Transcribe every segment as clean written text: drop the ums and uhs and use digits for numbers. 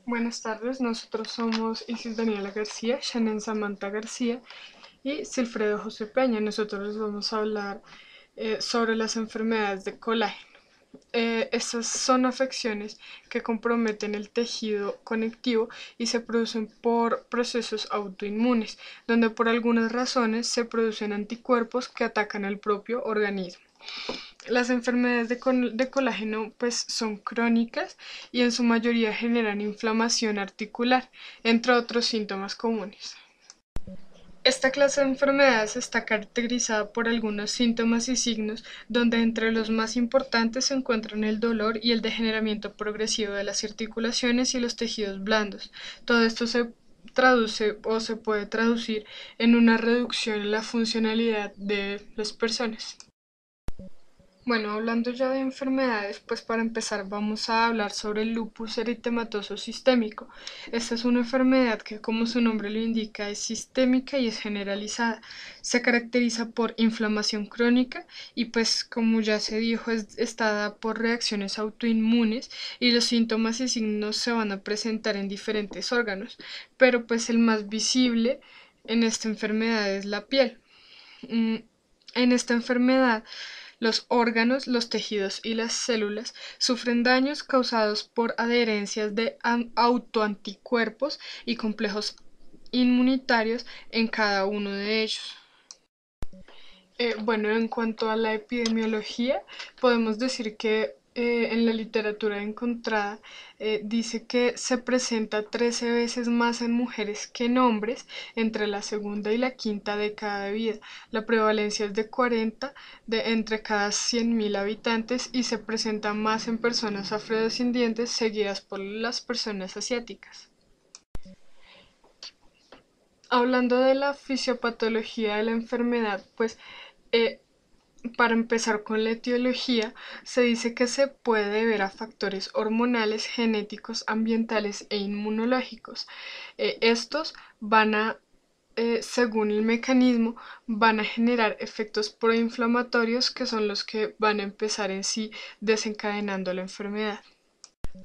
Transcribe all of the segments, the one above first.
Buenas tardes, nosotros somos Isis Daniela García, Shannon Samantha García y Silfredo José Peña. Nosotros les vamos a hablar sobre las enfermedades de colágeno. Estas son afecciones que comprometen el tejido conectivo y se producen por procesos autoinmunes, donde por algunas razones se producen anticuerpos que atacan al propio organismo. Las enfermedades de colágeno pues son crónicas y en su mayoría generan inflamación articular, entre otros síntomas comunes. Esta clase de enfermedades está caracterizada por algunos síntomas y signos, donde entre los más importantes se encuentran el dolor y el degeneramiento progresivo de las articulaciones y los tejidos blandos. Todo esto se traduce o se puede traducir en una reducción en la funcionalidad de las personas. Bueno, hablando ya de enfermedades, pues para empezar vamos a hablar sobre el lupus eritematoso sistémico. Esta es una enfermedad que, como su nombre lo indica, es sistémica y es generalizada. Se caracteriza por inflamación crónica y pues como ya se dijo, está dada por reacciones autoinmunes y los síntomas y signos se van a presentar en diferentes órganos, pero pues el más visible en esta enfermedad es la piel. Mm, En esta enfermedad, los órganos, los tejidos y las células sufren daños causados por adherencias de autoanticuerpos y complejos inmunitarios en cada uno de ellos. Bueno, en cuanto a la epidemiología, podemos decir que en la literatura encontrada dice que se presenta 13 veces más en mujeres que en hombres entre la segunda y la quinta década de vida. La prevalencia es de 40 entre cada 100.000 habitantes y se presenta más en personas afrodescendientes seguidas por las personas asiáticas. Hablando de la fisiopatología de la enfermedad, pues eh, para empezar con la etiología, se dice que se puede deber a factores hormonales, genéticos, ambientales e inmunológicos. Estos van a, según el mecanismo, van a generar efectos proinflamatorios que son los que van a empezar en sí desencadenando la enfermedad.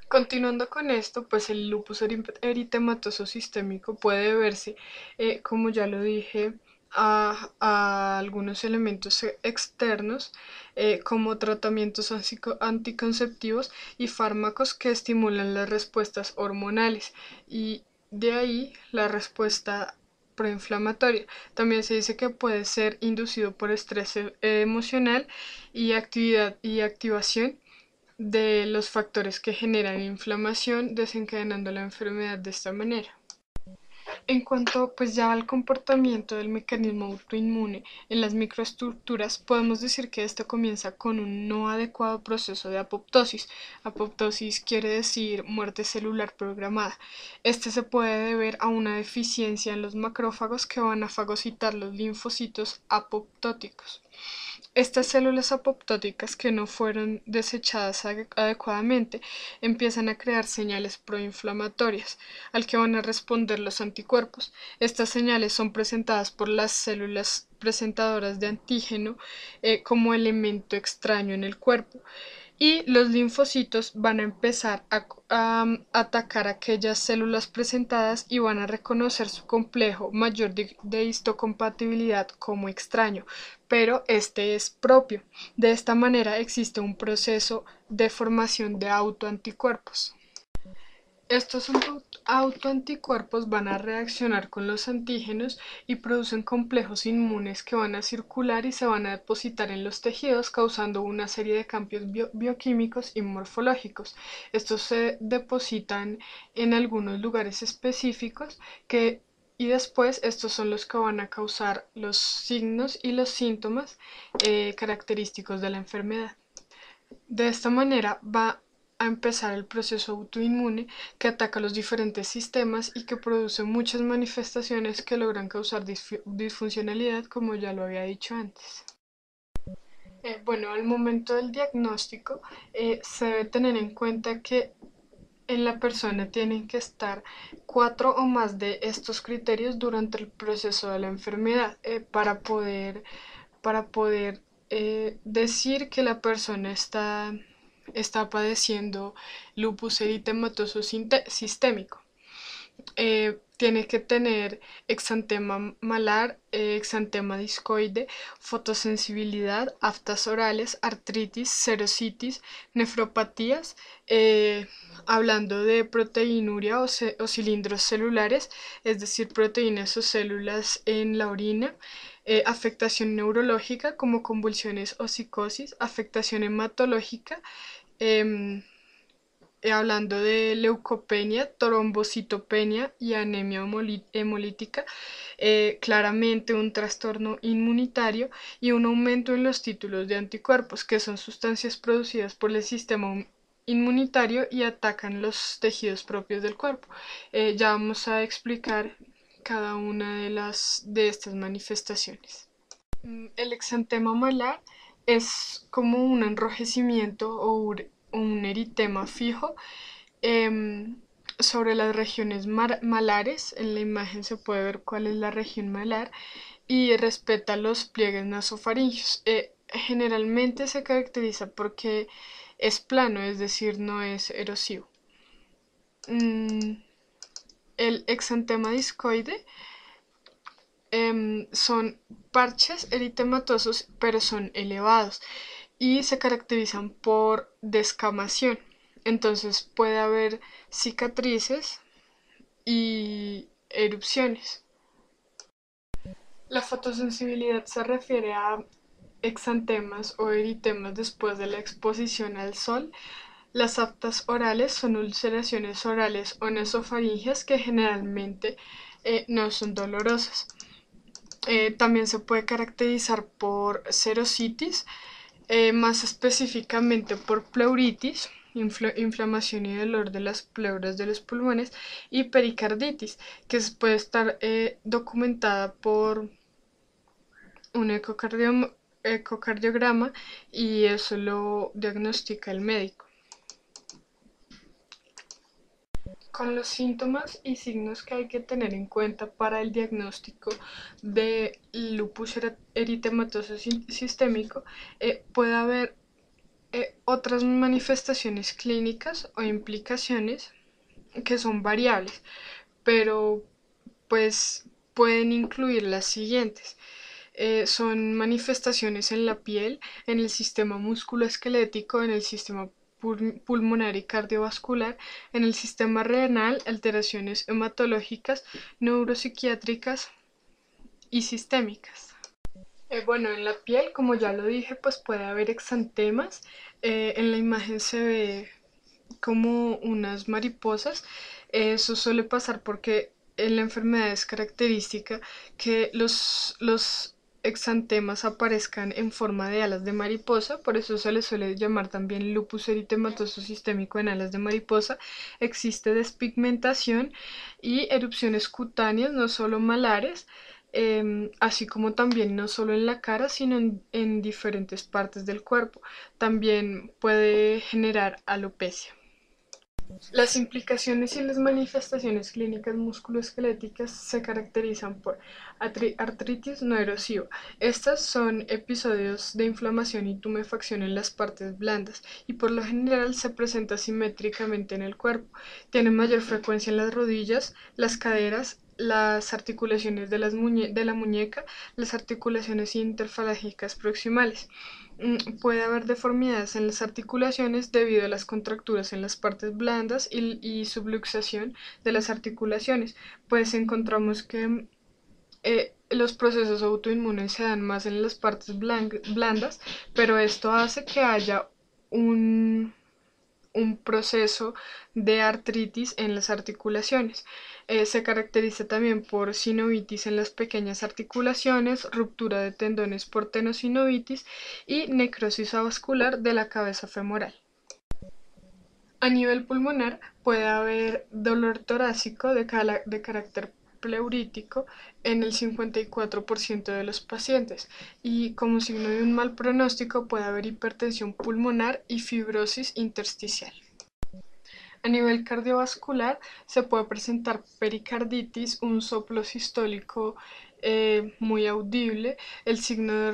Continuando con esto, pues el lupus eritematoso sistémico puede verse, como ya lo dije, a algunos elementos externos, como tratamientos anticonceptivos y fármacos que estimulan las respuestas hormonales y de ahí la respuesta proinflamatoria. También se dice que puede ser inducido por estrés emocional y actividad y activación de los factores que generan inflamación, desencadenando la enfermedad de esta manera. En cuanto pues ya al comportamiento del mecanismo autoinmune en las microestructuras, podemos decir que esto comienza con un no adecuado proceso de apoptosis. Apoptosis quiere decir muerte celular programada. Este se puede deber a una deficiencia en los macrófagos que van a fagocitar los linfocitos apoptóticos. Estas células apoptóticas que no fueron desechadas adecuadamente empiezan a crear señales proinflamatorias, al que van a responder los anticuerpos. Estas señales son presentadas por las células presentadoras de antígeno como elemento extraño en el cuerpo y los linfocitos van a empezar a atacar aquellas células presentadas y van a reconocer su complejo mayor de histocompatibilidad como extraño, pero este es propio. De esta manera existe un proceso de formación de autoanticuerpos. Estos autoanticuerpos van a reaccionar con los antígenos y producen complejos inmunes que van a circular y se van a depositar en los tejidos causando una serie de cambios bioquímicos y morfológicos. Estos se depositan en algunos lugares específicos y después estos son los que van a causar los signos y los síntomas característicos de la enfermedad. De esta manera va a empezar el proceso autoinmune que ataca los diferentes sistemas y que produce muchas manifestaciones que logran causar disfuncionalidad, como ya lo había dicho antes. Bueno, al momento del diagnóstico se debe tener en cuenta que en la persona tienen que estar 4 o más de estos criterios durante el proceso de la enfermedad para poder decir que la persona está está padeciendo lupus eritematoso sistémico. Tiene que tener exantema malar, exantema discoide, fotosensibilidad, aftas orales, artritis, serositis, nefropatías, hablando de proteinuria o cilindros celulares, es decir, proteínas o células en la orina, afectación neurológica como convulsiones o psicosis, afectación hematológica, em, hablando de leucopenia, trombocitopenia y anemia hemolítica, claramente un trastorno inmunitario y un aumento en los títulos de anticuerpos, que son sustancias producidas por el sistema inmunitario y atacan los tejidos propios del cuerpo. Ya vamos a explicar cada una de estas manifestaciones. El exantema malar es como un enrojecimiento o un eritema fijo em, sobre las regiones malares. En la imagen se puede ver cuál es la región malar y respeta los pliegues nasofaringeos. Generalmente se caracteriza porque es plano, es decir, no es erosivo. El exantema discoide son parches eritematosos, pero son elevados y se caracterizan por descamación. Entonces puede haber cicatrices y erupciones. La fotosensibilidad se refiere a exantemas o eritemas después de la exposición al sol. Las aftas orales son ulceraciones orales o nasofaringeas que generalmente no son dolorosas. También se puede caracterizar por serositis, más específicamente por pleuritis, inflamación y dolor de las pleuras de los pulmones, y pericarditis, que puede estar documentada por un ecocardiograma y eso lo diagnostica el médico. Con los síntomas y signos que hay que tener en cuenta para el diagnóstico de lupus eritematoso sistémico, puede haber otras manifestaciones clínicas o implicaciones que son variables, pero pues pueden incluir las siguientes. Son manifestaciones en la piel, en el sistema musculoesquelético, en el sistema pulmonar y cardiovascular, en el sistema renal, alteraciones hematológicas, neuropsiquiátricas y sistémicas. Bueno, en la piel, como ya lo dije, pues puede haber exantemas. En la imagen se ve como unas mariposas. Eso suele pasar porque en la enfermedad es característica que los exantemas aparezcan en forma de alas de mariposa, por eso se le suele llamar también lupus eritematoso sistémico en alas de mariposa. Existe despigmentación y erupciones cutáneas, no solo malares, así como también no solo en la cara, sino en diferentes partes del cuerpo. También puede generar alopecia. Las implicaciones y las manifestaciones clínicas musculoesqueléticas se caracterizan por artritis no erosiva. Estas son episodios de inflamación y tumefacción en las partes blandas y por lo general se presenta simétricamente en el cuerpo. Tiene mayor frecuencia en las rodillas, las caderas, las articulaciones de la muñeca, las articulaciones interfalángicas proximales. Puede haber deformidades en las articulaciones debido a las contracturas en las partes blandas y subluxación de las articulaciones. Pues encontramos que los procesos autoinmunes se dan más en las partes blandas, pero esto hace que haya un proceso de artritis en las articulaciones. Se caracteriza también por sinovitis en las pequeñas articulaciones, ruptura de tendones por tenosinovitis y necrosis avascular de la cabeza femoral. A nivel pulmonar puede haber dolor torácico de carácter pleurítico en el 54% de los pacientes y como signo de un mal pronóstico puede haber hipertensión pulmonar y fibrosis intersticial. A nivel cardiovascular se puede presentar pericarditis, un soplo sistólico muy audible, el signo de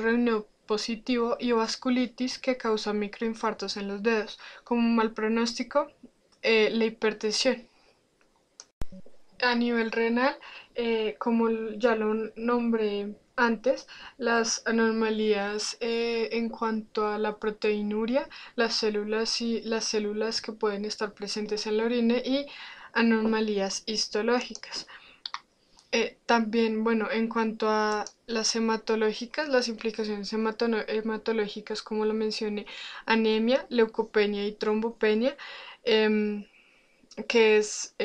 positivo y vasculitis que causa microinfartos en los dedos. Como un mal pronóstico, la hipertensión. A nivel renal, como ya lo nombré antes, las anomalías en cuanto a la proteinuria, las células que pueden estar presentes en la orina y anomalías histológicas. También, bueno, en cuanto a las hematológicas, las implicaciones hematológicas, como lo mencioné, anemia, leucopenia y trombopenia, em, que es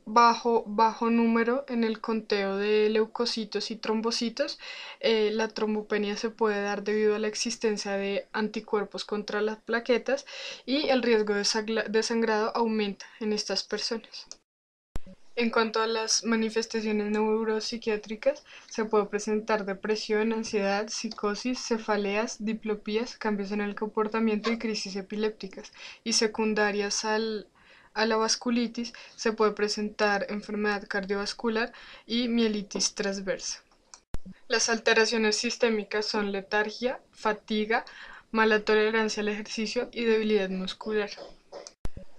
bajo número en el conteo de leucocitos y trombocitos. La trombopenia se puede dar debido a la existencia de anticuerpos contra las plaquetas y el riesgo de sangrado aumenta en estas personas. En cuanto a las manifestaciones neuropsiquiátricas, se puede presentar depresión, ansiedad, psicosis, cefaleas, diplopías, cambios en el comportamiento y crisis epilépticas. Y secundarias a la vasculitis, se puede presentar enfermedad cardiovascular y mielitis transversa. Las alteraciones sistémicas son letargia, fatiga, mala tolerancia al ejercicio y debilidad muscular.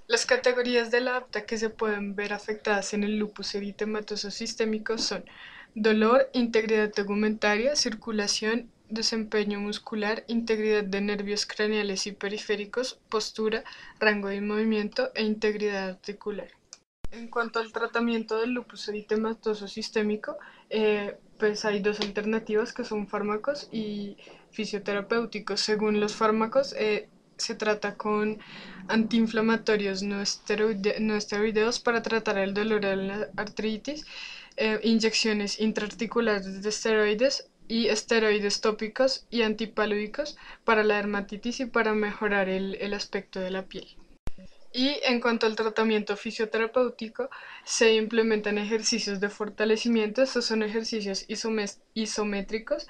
Las categorías de la apta que se pueden ver afectadas en el lupus eritematoso sistémico son dolor, integridad tegumentaria, circulación, desempeño muscular, integridad de nervios craneales y periféricos, postura, rango de movimiento e integridad articular. En cuanto al tratamiento del lupus eritematoso sistémico, pues hay dos alternativas que son fármacos y fisioterapéuticos. Según los fármacos, se trata con antiinflamatorios no esteroideos para tratar el dolor de la artritis, inyecciones intraarticulares de esteroides y esteroides tópicos y antipalúdicos para la dermatitis y para mejorar el aspecto de la piel. Y en cuanto al tratamiento fisioterapéutico, se implementan ejercicios de fortalecimiento. Estos son ejercicios isométricos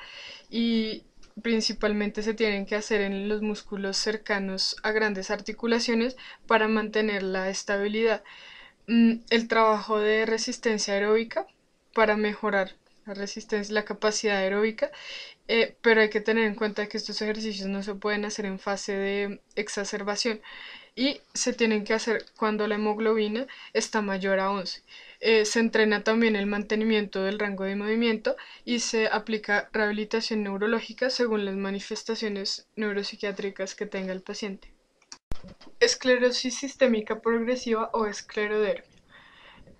y principalmente se tienen que hacer en los músculos cercanos a grandes articulaciones para mantener la estabilidad. El trabajo de resistencia aeróbica para mejorar la capacidad aeróbica, pero hay que tener en cuenta que estos ejercicios no se pueden hacer en fase de exacerbación y se tienen que hacer cuando la hemoglobina está mayor a 11. Se entrena también el mantenimiento del rango de movimiento y se aplica rehabilitación neurológica según las manifestaciones neuropsiquiátricas que tenga el paciente. Esclerosis sistémica progresiva o esclerodermia.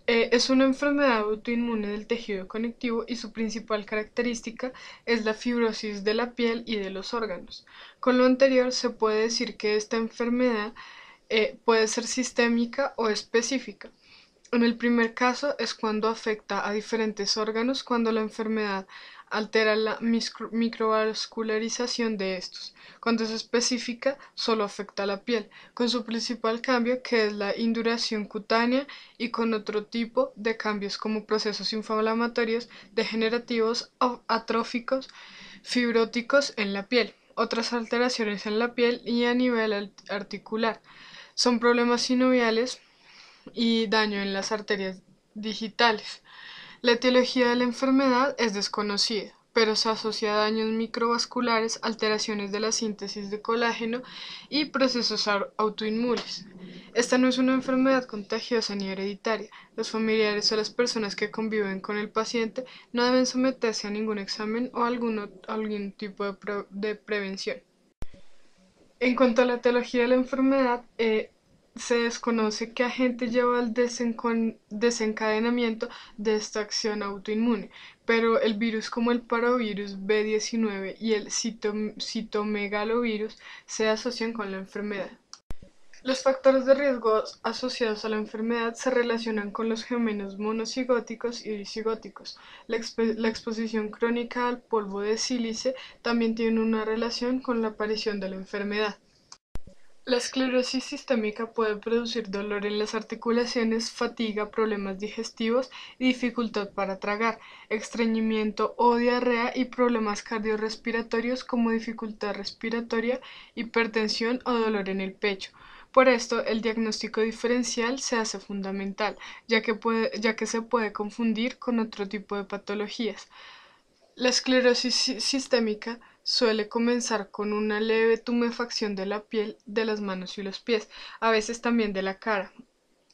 Es una enfermedad autoinmune del tejido conectivo y su principal característica es la fibrosis de la piel y de los órganos. Con lo anterior se puede decir que esta enfermedad puede ser sistémica o específica. En el primer caso es cuando afecta a diferentes órganos, cuando la enfermedad altera la microvascularización de estos. Cuando es específica, solo afecta a la piel, con su principal cambio que es la induración cutánea y con otro tipo de cambios como procesos inflamatorios, degenerativos, atróficos, fibróticos en la piel, otras alteraciones en la piel y a nivel articular. Son problemas sinoviales y daño en las arterias digitales. La etiología de la enfermedad es desconocida, pero se asocia a daños microvasculares, alteraciones de la síntesis de colágeno y procesos autoinmunes. Esta no es una enfermedad contagiosa ni hereditaria. Los familiares o las personas que conviven con el paciente no deben someterse a ningún examen o algún tipo de prevención. En cuanto a la etiología de la enfermedad, se desconoce qué agente lleva al desencadenamiento de esta acción autoinmune, pero el virus como el parvovirus B19 y el citomegalovirus se asocian con la enfermedad. Los factores de riesgo asociados a la enfermedad se relacionan con los gemelos monocigóticos y disigóticos. La exposición crónica al polvo de sílice también tiene una relación con la aparición de la enfermedad. La esclerosis sistémica puede producir dolor en las articulaciones, fatiga, problemas digestivos y dificultad para tragar, estreñimiento o diarrea y problemas cardiorrespiratorios como dificultad respiratoria, hipertensión o dolor en el pecho. Por esto, el diagnóstico diferencial se hace fundamental, ya que se puede confundir con otro tipo de patologías. La esclerosis sistémica suele comenzar con una leve tumefacción de la piel de las manos y los pies, a veces también de la cara,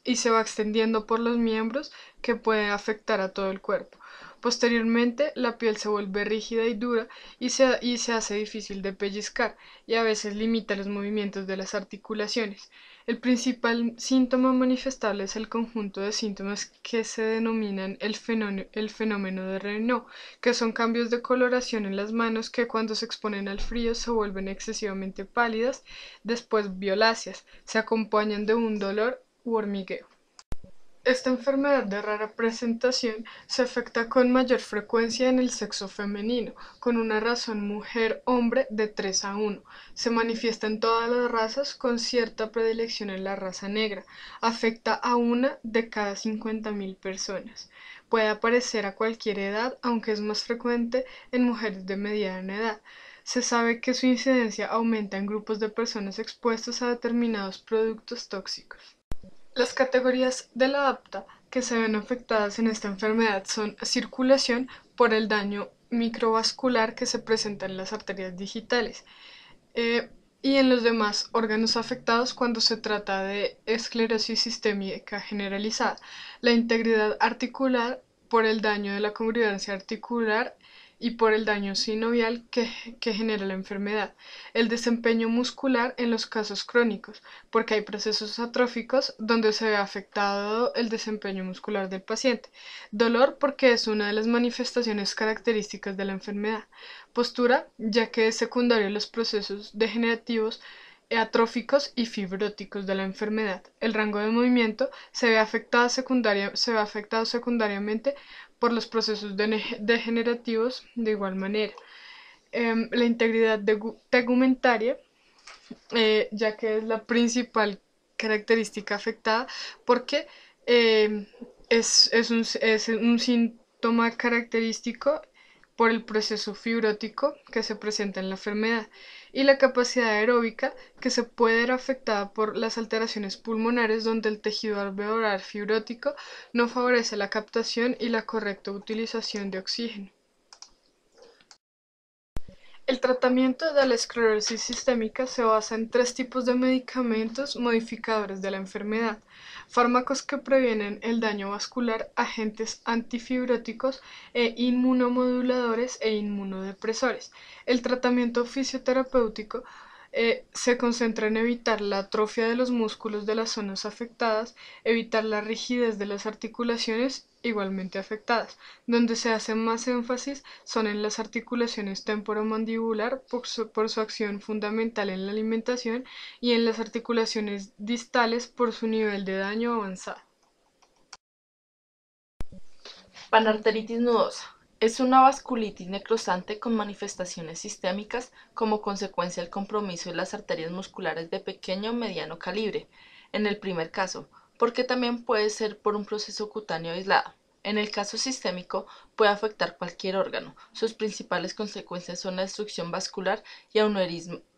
y se va extendiendo por los miembros que puede afectar a todo el cuerpo. Posteriormente, la piel se vuelve rígida y dura y se hace difícil de pellizcar y a veces limita los movimientos de las articulaciones. El principal síntoma manifestable es el conjunto de síntomas que se denominan el fenómeno de Raynaud, que son cambios de coloración en las manos que cuando se exponen al frío se vuelven excesivamente pálidas, después violáceas, se acompañan de un dolor u hormigueo. Esta enfermedad de rara presentación se afecta con mayor frecuencia en el sexo femenino, con una razón mujer-hombre de 3 a 1. Se manifiesta en todas las razas con cierta predilección en la raza negra. Afecta a una de cada 50.000 personas. Puede aparecer a cualquier edad, aunque es más frecuente en mujeres de mediana edad. Se sabe que su incidencia aumenta en grupos de personas expuestos a determinados productos tóxicos. Las categorías de la apta que se ven afectadas en esta enfermedad son circulación por el daño microvascular que se presenta en las arterias digitales y en los demás órganos afectados cuando se trata de esclerosis sistémica generalizada, la integridad articular por el daño de la congruencia articular y por el daño sinovial que genera la enfermedad, el desempeño muscular en los casos crónicos, porque hay procesos atróficos donde se ve afectado el desempeño muscular del paciente, dolor porque es una de las manifestaciones características de la enfermedad, postura ya que es secundario a los procesos degenerativos atróficos y fibróticos de la enfermedad. El rango de movimiento se ve afectado secundariamente por los procesos degenerativos de igual manera. La integridad tegumentaria, ya que es la principal característica afectada, porque es un síntoma característico por el proceso fibrótico que se presenta en la enfermedad y la capacidad aeróbica que se puede ver afectada por las alteraciones pulmonares donde el tejido alveolar fibrótico no favorece la captación y la correcta utilización de oxígeno. El tratamiento de la esclerosis sistémica se basa en 3 tipos de medicamentos modificadores de la enfermedad: fármacos que previenen el daño vascular, agentes antifibróticos e inmunomoduladores e inmunodepresores. El tratamiento fisioterapéutico se concentra en evitar la atrofia de los músculos de las zonas afectadas, evitar la rigidez de las articulaciones igualmente afectadas. Donde se hace más énfasis son en las articulaciones temporomandibular por su acción fundamental en la alimentación y en las articulaciones distales por su nivel de daño avanzado. Panarteritis nodosa. Es una vasculitis necrosante con manifestaciones sistémicas como consecuencia del compromiso de las arterias musculares de pequeño o mediano calibre, en el primer caso, porque también puede ser por un proceso cutáneo aislado. En el caso sistémico, puede afectar cualquier órgano. Sus principales consecuencias son la destrucción vascular y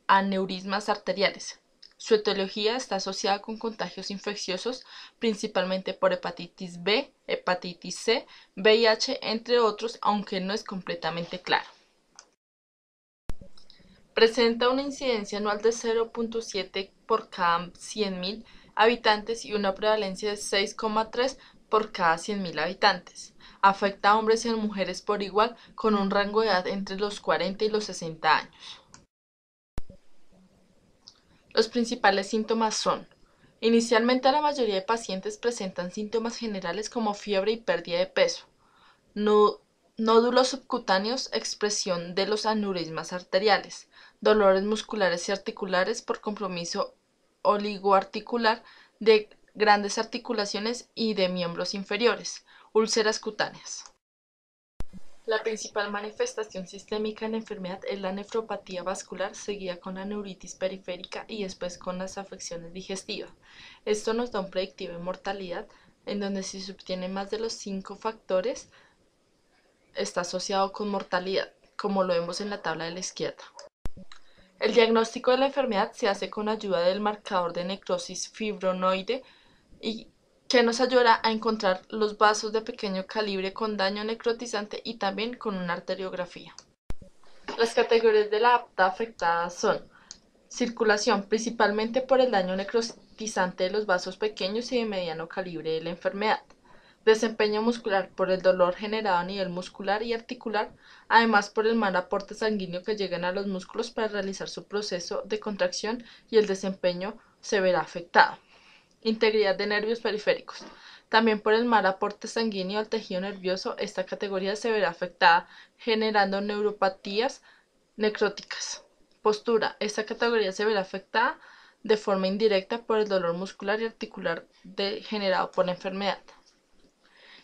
aneurismas arteriales. Su etiología está asociada con contagios infecciosos, principalmente por hepatitis B, hepatitis C, VIH, entre otros, aunque no es completamente claro. Presenta una incidencia anual de 0.7 por cada 100.000 habitantes y una prevalencia de 6,3 por cada 100.000 habitantes. Afecta a hombres y a mujeres por igual, con un rango de edad entre los 40 y los 60 años. Los principales síntomas son: inicialmente la mayoría de pacientes presentan síntomas generales como fiebre y pérdida de peso, nódulos subcutáneos, expresión de los aneurismas arteriales, dolores musculares y articulares por compromiso oligoarticular de grandes articulaciones y de miembros inferiores, úlceras cutáneas. La principal manifestación sistémica en la enfermedad es la nefropatía vascular, seguida con la neuritis periférica y después con las afecciones digestivas. Esto nos da un predictivo de mortalidad en donde si se obtienen más de los 5 factores está asociado con mortalidad, como lo vemos en la tabla de la izquierda. El diagnóstico de la enfermedad se hace con ayuda del marcador de necrosis fibronoide y que nos ayudará a encontrar los vasos de pequeño calibre con daño necrotizante y también con una arteriografía. Las categorías de la apta afectada son circulación, principalmente por el daño necrotizante de los vasos pequeños y de mediano calibre de la enfermedad. Desempeño muscular por el dolor generado a nivel muscular y articular, además por el mal aporte sanguíneo que llegan a los músculos para realizar su proceso de contracción y el desempeño se verá afectado. Integridad de nervios periféricos. También por el mal aporte sanguíneo al tejido nervioso, esta categoría se verá afectada, generando neuropatías necróticas. Postura. Esta categoría se verá afectada de forma indirecta por el dolor muscular y articular generado por la enfermedad.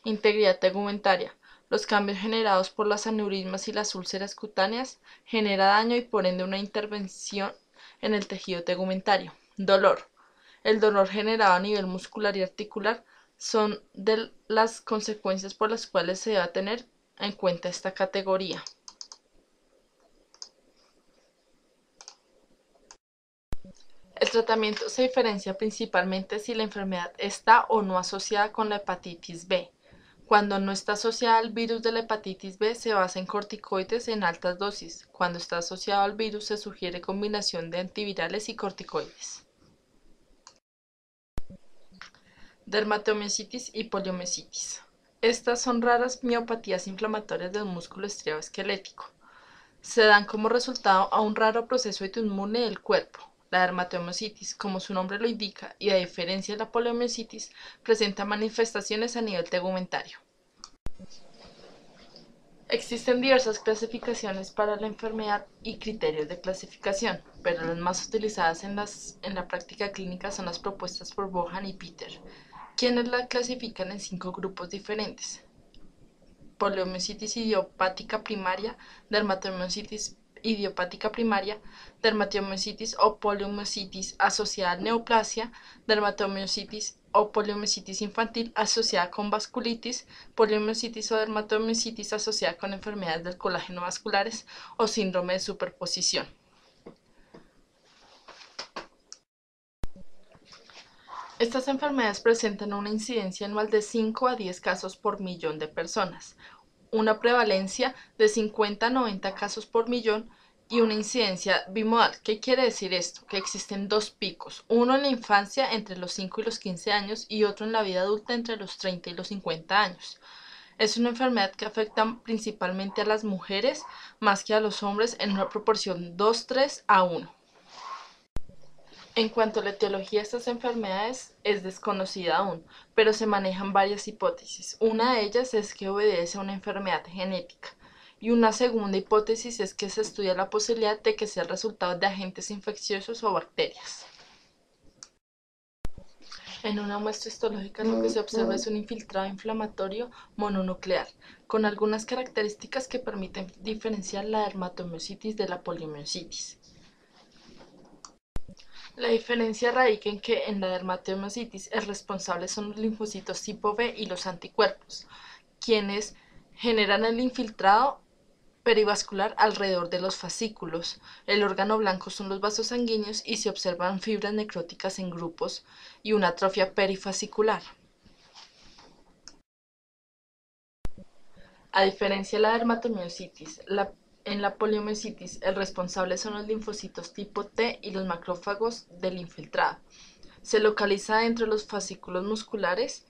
Integridad tegumentaria. Los cambios generados por las aneurismas y las úlceras cutáneas genera daño y por ende una intervención en el tejido tegumentario. Dolor. El dolor generado a nivel muscular y articular son de las consecuencias por las cuales se debe tener en cuenta esta categoría. El tratamiento se diferencia principalmente si la enfermedad está o no asociada con la hepatitis B. Cuando no está asociada al virus de la hepatitis B, se basa en corticoides en altas dosis. Cuando está asociado al virus, se sugiere combinación de antivirales y corticoides. Dermatomiositis y poliomiositis. Estas son raras miopatías inflamatorias del músculo estriado esquelético. Se dan como resultado a un raro proceso autoinmune del cuerpo. La dermatomiositis, como su nombre lo indica, y a diferencia de la poliomiositis, presenta manifestaciones a nivel tegumentario. Existen diversas clasificaciones para la enfermedad y criterios de clasificación, pero las más utilizadas en la práctica clínica son las propuestas por Bohan y Peter, quienes la clasifican en 5 grupos diferentes: poliomiositis idiopática primaria, dermatomiositis idiopática primaria, dermatomiositis o poliomiositis asociada a neoplasia, dermatomiositis o poliomiositis infantil asociada con vasculitis, poliomiositis o dermatomiositis asociada con enfermedades del colágeno vasculares o síndrome de superposición. Estas enfermedades presentan una incidencia anual de 5 a 10 casos por millón de personas, una prevalencia de 50 a 90 casos por millón y una incidencia bimodal. ¿Qué quiere decir esto? Que existen 2 picos, uno en la infancia entre los 5 y los 15 años y otro en la vida adulta entre los 30 y los 50 años. Es una enfermedad que afecta principalmente a las mujeres más que a los hombres en una proporción 2:3 a 1. En cuanto a la etiología de estas enfermedades, es desconocida aún, pero se manejan varias hipótesis. Una de ellas es que obedece a una enfermedad genética, y una segunda hipótesis es que se estudia la posibilidad de que sea el resultado de agentes infecciosos o bacterias. En una muestra histológica lo que se observa es un infiltrado inflamatorio mononuclear, con algunas características que permiten diferenciar la dermatomiositis de la poliomiositis. La diferencia radica en que en la dermatomiositis el responsable son los linfocitos tipo B y los anticuerpos, quienes generan el infiltrado perivascular alrededor de los fascículos. El órgano blanco son los vasos sanguíneos y se observan fibras necróticas en grupos y una atrofia perifascicular. A diferencia de la dermatomiositis, en la poliomiositis el responsable son los linfocitos tipo T y los macrófagos del infiltrado. Se localiza dentro de los fascículos musculares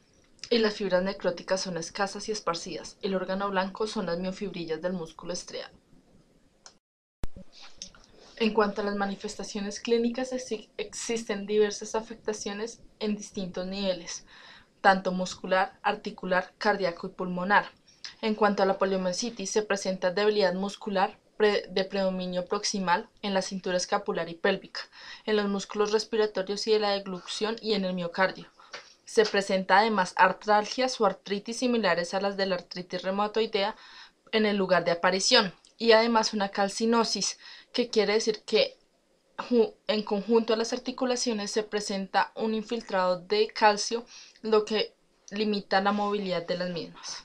y las fibras necróticas son escasas y esparcidas. El órgano blanco son las miofibrillas del músculo estriado. En cuanto a las manifestaciones clínicas, existen diversas afectaciones en distintos niveles, tanto muscular, articular, cardíaco y pulmonar. En cuanto a la poliomiositis, se presenta debilidad muscular de predominio proximal en la cintura escapular y pélvica, en los músculos respiratorios y de la deglución y en el miocardio. Se presenta además artralgias o artritis similares a las de la artritis reumatoidea en el lugar de aparición y además una calcinosis, que quiere decir que en conjunto a las articulaciones se presenta un infiltrado de calcio, lo que limita la movilidad de las mismas.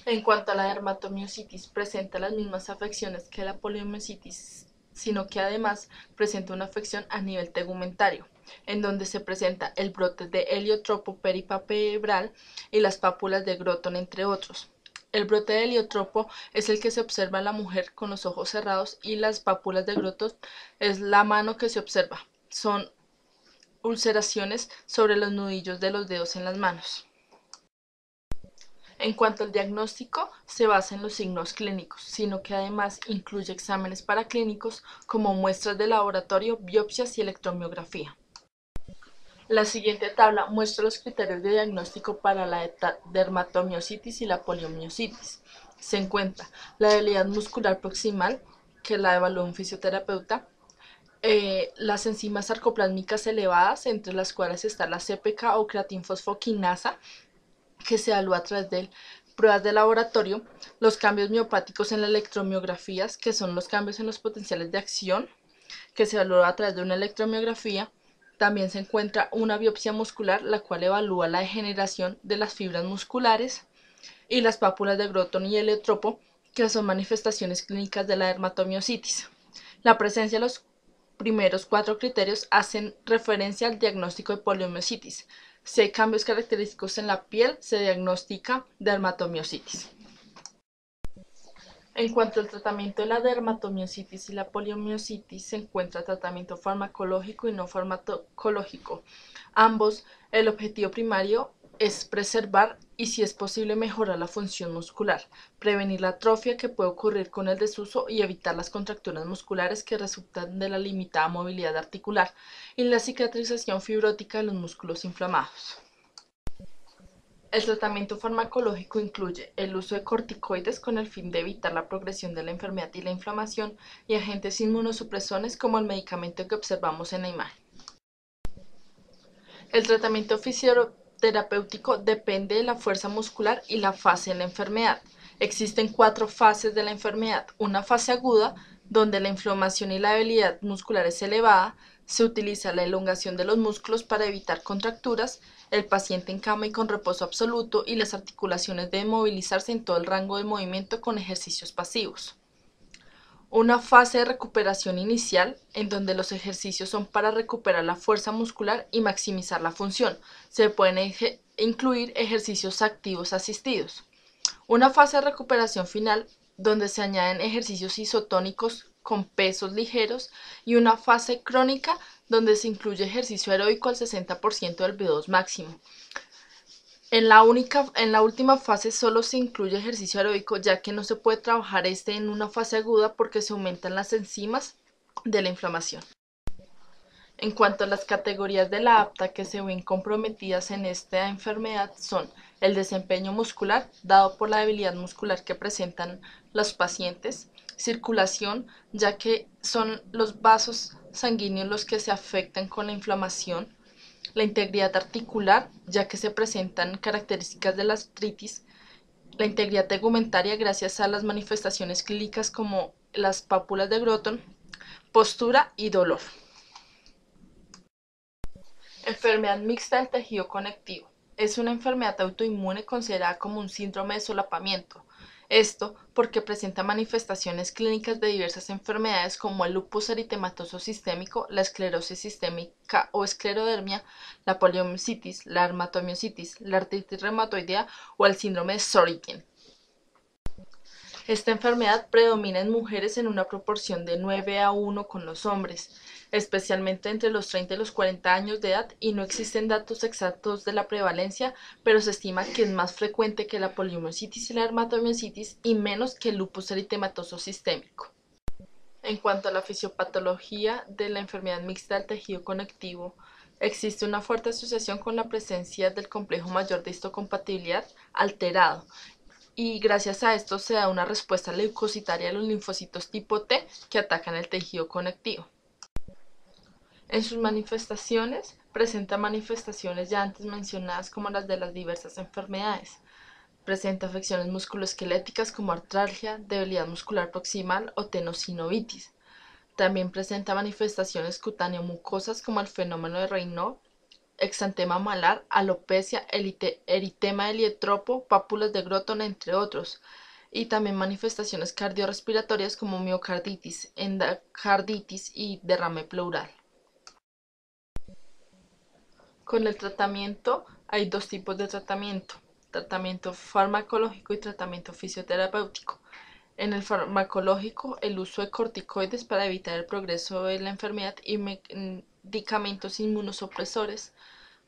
En cuanto a la dermatomiositis, presenta las mismas afecciones que la poliomiositis, sino que además presenta una afección a nivel tegumentario, en donde se presenta el brote de heliotropo peripalpebral y las pápulas de Groton, entre otros. El brote de heliotropo es el que se observa en la mujer con los ojos cerrados y las pápulas de Groton es la mano que se observa. Son ulceraciones sobre los nudillos de los dedos en las manos. En cuanto al diagnóstico, se basa en los signos clínicos, sino que además incluye exámenes paraclínicos como muestras de laboratorio, biopsias y electromiografía. La siguiente tabla muestra los criterios de diagnóstico para la dermatomiositis y la poliomiositis. Se encuentra la debilidad muscular proximal, que la evalúa un fisioterapeuta, las enzimas sarcoplásmicas elevadas, entre las cuales está la CPK o creatinfosfoquinasa, que se evalúa a través de pruebas de laboratorio, los cambios miopáticos en las electromiografías, que son los cambios en los potenciales de acción, que se evalúa a través de una electromiografía. También se encuentra una biopsia muscular, la cual evalúa la degeneración de las fibras musculares, y las pápulas de Groton y heliotropo, que son manifestaciones clínicas de la dermatomiositis. La presencia de los primeros 4 criterios hacen referencia al diagnóstico de poliomiositis. Si hay cambios característicos en la piel, se diagnostica dermatomiositis. En cuanto al tratamiento de la dermatomiositis y la poliomiositis, se encuentra tratamiento farmacológico y no farmacológico. Ambos, el objetivo primario es preservar y, si es posible, mejorar la función muscular, prevenir la atrofia que puede ocurrir con el desuso y evitar las contracturas musculares que resultan de la limitada movilidad articular y la cicatrización fibrótica de los músculos inflamados. El tratamiento farmacológico incluye el uso de corticoides con el fin de evitar la progresión de la enfermedad y la inflamación y agentes inmunosupresores como el medicamento que observamos en la imagen. El tratamiento fisioterapéutico depende de la fuerza muscular y la fase de la enfermedad. Existen 4 fases de la enfermedad. Una fase aguda, donde la inflamación y la debilidad muscular es elevada, se utiliza la elongación de los músculos para evitar contracturas, el paciente en cama y con reposo absoluto, y las articulaciones deben movilizarse en todo el rango de movimiento con ejercicios pasivos. Una fase de recuperación inicial, en donde los ejercicios son para recuperar la fuerza muscular y maximizar la función. Se pueden incluir ejercicios activos asistidos. Una fase de recuperación final, donde se añaden ejercicios isotónicos con pesos ligeros, y una fase crónica, donde se incluye ejercicio aeróbico al 60% del VO2 máximo. En la última fase solo se incluye ejercicio aeróbico, ya que no se puede trabajar en una fase aguda porque se aumentan las enzimas de la inflamación. En cuanto a las categorías de la apta que se ven comprometidas en esta enfermedad son el desempeño muscular, dado por la debilidad muscular que presentan los pacientes, circulación, ya que son los vasos sanguíneos los que se afectan con la inflamación, la integridad articular, ya que se presentan características de la artritis, la integridad tegumentaria gracias a las manifestaciones clínicas como las pápulas de Groton, postura y dolor. Enfermedad mixta del tejido conectivo. Es una enfermedad autoinmune considerada como un síndrome de solapamiento. Esto porque presenta manifestaciones clínicas de diversas enfermedades como el lupus eritematoso sistémico, la esclerosis sistémica o esclerodermia, la poliomiositis, la dermatomiositis, la artritis reumatoidea o el síndrome de Sjögren. Esta enfermedad predomina en mujeres en una proporción de 9:1 con los hombres, especialmente entre los 30 y los 40 años de edad, y no existen datos exactos de la prevalencia, pero se estima que es más frecuente que la poliomiositis y la dermatomiositis y menos que el lupus eritematoso sistémico. En cuanto a la fisiopatología de la enfermedad mixta del tejido conectivo, existe una fuerte asociación con la presencia del complejo mayor de histocompatibilidad alterado, y gracias a esto se da una respuesta leucocitaria a los linfocitos tipo T que atacan el tejido conectivo. En sus manifestaciones, presenta manifestaciones ya antes mencionadas como las de las diversas enfermedades. Presenta afecciones musculoesqueléticas como artralgia, debilidad muscular proximal o tenosinovitis. También presenta manifestaciones cutáneo-mucosas como el fenómeno de Raynaud, exantema malar, alopecia, eritema heliotropo, pápulas de Groton, entre otros, y también manifestaciones cardiorrespiratorias como miocarditis, endocarditis y derrame pleural. Con el tratamiento hay 2 tipos de tratamiento. tratamiento farmacológico y tratamiento fisioterapéutico. En el farmacológico, el uso de corticoides para evitar el progreso de la enfermedad y medicamentos inmunosupresores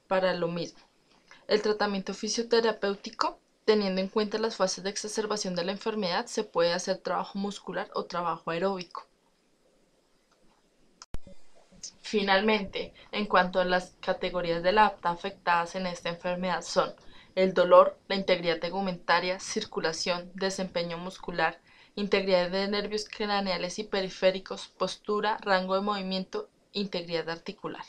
para lo mismo. El tratamiento fisioterapéutico, teniendo en cuenta las fases de exacerbación de la enfermedad, se puede hacer trabajo muscular o trabajo aeróbico. Finalmente, en cuanto a las categorías de la apta afectadas en esta enfermedad son el dolor, la integridad tegumentaria, circulación, desempeño muscular, integridad de nervios craneales y periféricos, postura, rango de movimiento, integridad articular.